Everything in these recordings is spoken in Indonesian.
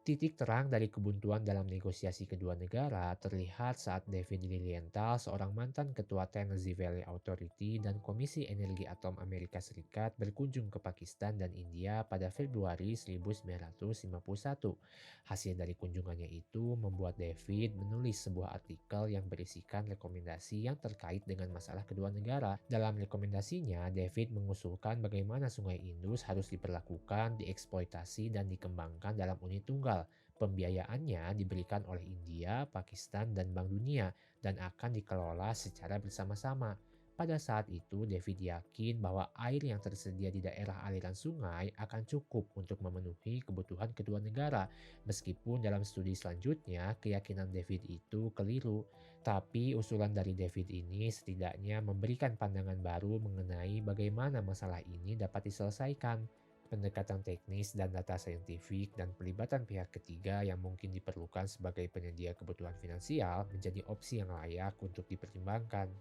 Titik terang dari kebuntuan dalam negosiasi kedua negara terlihat saat David Lilienthal, seorang mantan ketua Tennessee Valley Authority dan Komisi Energi Atom Amerika Serikat, berkunjung ke Pakistan dan India pada Februari 1951. Hasil dari kunjungannya itu membuat David menulis sebuah artikel yang berisikan rekomendasi yang terkait dengan masalah kedua negara. Dalam rekomendasinya, David mengusulkan bagaimana Sungai Indus harus diperlakukan, dieksploitasi, dan dikembangkan dalam unit tunggal. Pembiayaannya diberikan oleh India, Pakistan, dan Bank Dunia dan akan dikelola secara bersama-sama. Pada saat itu, David yakin bahwa air yang tersedia di daerah aliran sungai akan cukup untuk memenuhi kebutuhan kedua negara, meskipun dalam studi selanjutnya keyakinan David itu keliru. Tapi usulan dari David ini setidaknya memberikan pandangan baru mengenai bagaimana masalah ini dapat diselesaikan. Pendekatan teknis dan data saintifik dan pelibatan pihak ketiga yang mungkin diperlukan sebagai penyedia kebutuhan finansial menjadi opsi yang layak untuk dipertimbangkan.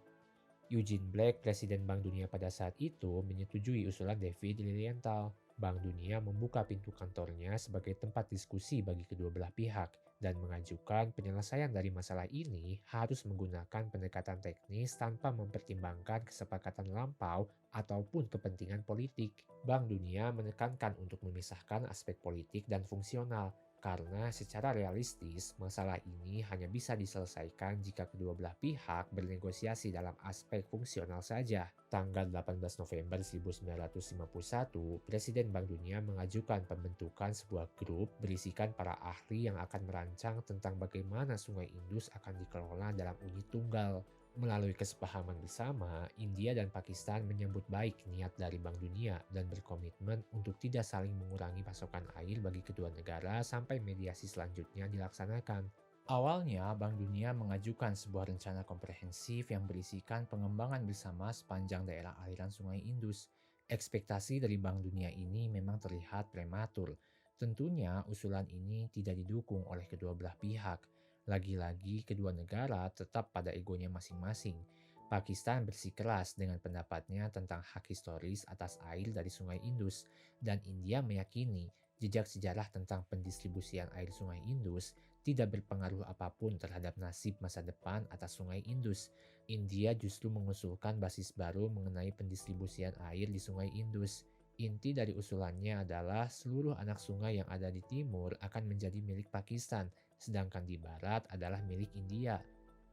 Eugene Black, Presiden Bank Dunia pada saat itu, menyetujui usulan David Lilienthal. Bank Dunia membuka pintu kantornya sebagai tempat diskusi bagi kedua belah pihak dan mengajukan penyelesaian dari masalah ini harus menggunakan pendekatan teknis tanpa mempertimbangkan kesepakatan lampau ataupun kepentingan politik. Bank Dunia menekankan untuk memisahkan aspek politik dan fungsional, karena secara realistis, masalah ini hanya bisa diselesaikan jika kedua belah pihak bernegosiasi dalam aspek fungsional saja. Tanggal 18 November 1951, Presiden Bank Dunia mengajukan pembentukan sebuah grup berisikan para ahli yang akan merancang tentang bagaimana Sungai Indus akan dikelola dalam unit tunggal. Melalui kesepahaman bersama, India dan Pakistan menyambut baik niat dari Bank Dunia dan berkomitmen untuk tidak saling mengurangi pasokan air bagi kedua negara sampai mediasi selanjutnya dilaksanakan. Awalnya, Bank Dunia mengajukan sebuah rencana komprehensif yang berisikan pengembangan bersama sepanjang daerah aliran Sungai Indus. Ekspektasi dari Bank Dunia ini memang terlihat prematur. Tentunya usulan ini tidak didukung oleh kedua belah pihak. Lagi-lagi kedua negara tetap pada egonya masing-masing. Pakistan bersikeras dengan pendapatnya tentang hak historis atas air dari Sungai Indus, dan India meyakini jejak sejarah tentang pendistribusian air Sungai Indus tidak berpengaruh apapun terhadap nasib masa depan atas Sungai Indus. India justru mengusulkan basis baru mengenai pendistribusian air di Sungai Indus. Inti dari usulannya adalah seluruh anak sungai yang ada di timur akan menjadi milik Pakistan, sedangkan di barat adalah milik India.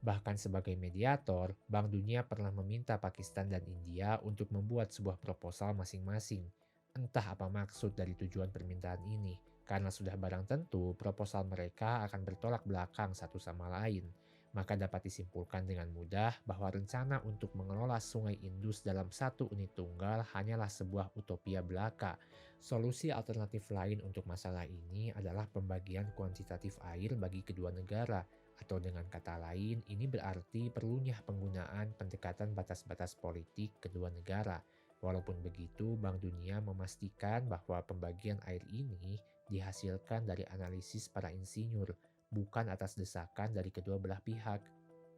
Bahkan sebagai mediator, Bank Dunia pernah meminta Pakistan dan India untuk membuat sebuah proposal masing-masing. Entah apa maksud dari tujuan permintaan ini, karena sudah barang tentu proposal mereka akan bertolak belakang satu sama lain. Maka dapat disimpulkan dengan mudah bahwa rencana untuk mengelola Sungai Indus dalam satu unit tunggal hanyalah sebuah utopia belaka. Solusi alternatif lain untuk masalah ini adalah pembagian kuantitatif air bagi kedua negara, atau dengan kata lain, ini berarti perlunya penggunaan pendekatan batas-batas politik kedua negara. Walaupun begitu, Bank Dunia memastikan bahwa pembagian air ini dihasilkan dari analisis para insinyur, bukan atas desakan dari kedua belah pihak.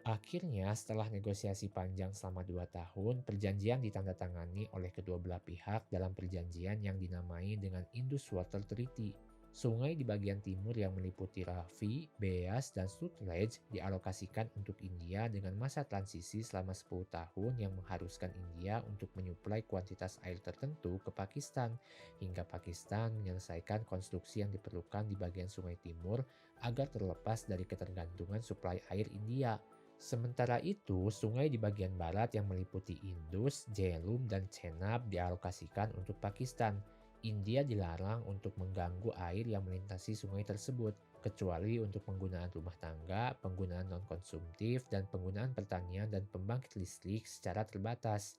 Akhirnya, setelah negosiasi panjang selama 2 tahun, perjanjian ditandatangani oleh kedua belah pihak dalam perjanjian yang dinamai dengan Indus Water Treaty. Sungai di bagian timur yang meliputi Ravi, Beas, dan Sutlej dialokasikan untuk India dengan masa transisi selama 10 tahun yang mengharuskan India untuk menyuplai kuantitas air tertentu ke Pakistan, hingga Pakistan menyelesaikan konstruksi yang diperlukan di bagian sungai timur agar terlepas dari ketergantungan suplai air India. Sementara itu, sungai di bagian barat yang meliputi Indus, Jhelum, dan Chenab dialokasikan untuk Pakistan. India dilarang untuk mengganggu air yang melintasi sungai tersebut, kecuali untuk penggunaan rumah tangga, penggunaan non-konsumtif, dan penggunaan pertanian dan pembangkit listrik secara terbatas.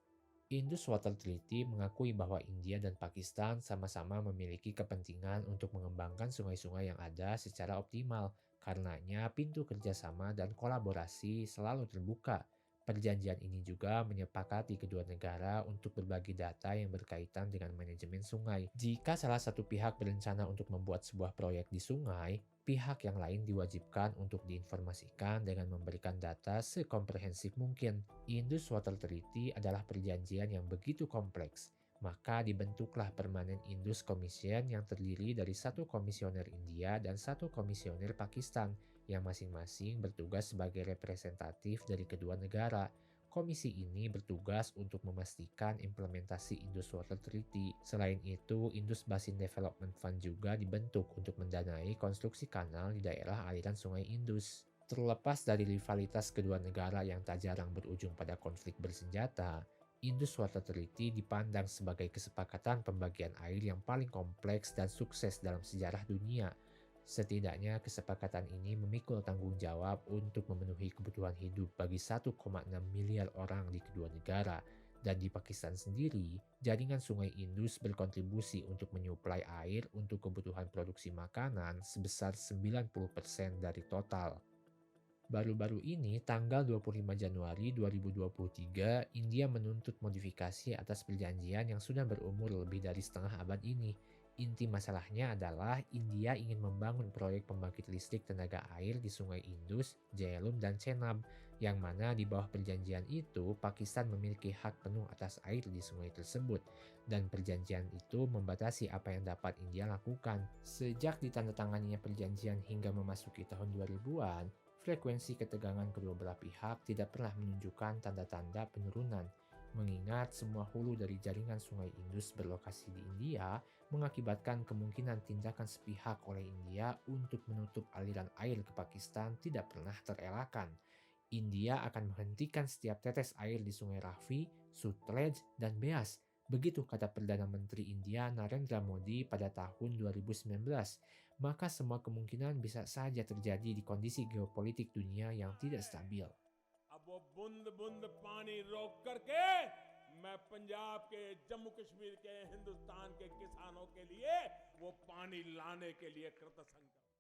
Indus Water Treaty mengakui bahwa India dan Pakistan sama-sama memiliki kepentingan untuk mengembangkan sungai-sungai yang ada secara optimal. Karenanya, pintu kerjasama dan kolaborasi selalu terbuka. Perjanjian ini juga menyepakati kedua negara untuk berbagi data yang berkaitan dengan manajemen sungai. Jika salah satu pihak berencana untuk membuat sebuah proyek di sungai, pihak yang lain diwajibkan untuk diinformasikan dengan memberikan data sekomprehensif mungkin. Indus Water Treaty adalah perjanjian yang begitu kompleks. Maka dibentuklah Permanent Indus Commission yang terdiri dari satu komisioner India dan satu komisioner Pakistan yang masing-masing bertugas sebagai representatif dari kedua negara. Komisi ini bertugas untuk memastikan implementasi Indus Water Treaty. Selain itu, Indus Basin Development Fund juga dibentuk untuk mendanai konstruksi kanal di daerah aliran Sungai Indus. Terlepas dari rivalitas kedua negara yang tak jarang berujung pada konflik bersenjata, Indus Water Treaty dipandang sebagai kesepakatan pembagian air yang paling kompleks dan sukses dalam sejarah dunia. Setidaknya kesepakatan ini memikul tanggung jawab untuk memenuhi kebutuhan hidup bagi 1,6 miliar orang di kedua negara. Dan di Pakistan sendiri, jaringan Sungai Indus berkontribusi untuk menyuplai air untuk kebutuhan produksi makanan sebesar 90% dari total. Baru-baru ini, tanggal 25 Januari 2023, India menuntut modifikasi atas perjanjian yang sudah berumur lebih dari setengah abad ini. Inti masalahnya adalah India ingin membangun proyek pembangkit listrik tenaga air di Sungai Indus, Jhelum, dan Chenab, yang mana di bawah perjanjian itu Pakistan memiliki hak penuh atas air di sungai tersebut, dan perjanjian itu membatasi apa yang dapat India lakukan. Sejak ditandatanganinya perjanjian hingga memasuki tahun 2000-an, frekuensi ketegangan kedua belah pihak tidak pernah menunjukkan tanda-tanda penurunan, mengingat semua hulu dari jaringan Sungai Indus berlokasi di India mengakibatkan kemungkinan tindakan sepihak oleh India untuk menutup aliran air ke Pakistan tidak pernah terelakkan. India akan menghentikan setiap tetes air di Sungai Ravi, Sutlej, dan Beas. Begitu kata Perdana Menteri India Narendra Modi pada tahun 2019. Maka semua kemungkinan bisa saja terjadi di kondisi geopolitik dunia yang tidak stabil. अब वो बूंद बूंद पानी रोक करके मैं पंजाब के जम्मू कश्मीर के हिंदुस्तान के किसानों के लिए वो पानी लाने के लिए कृत संकल्प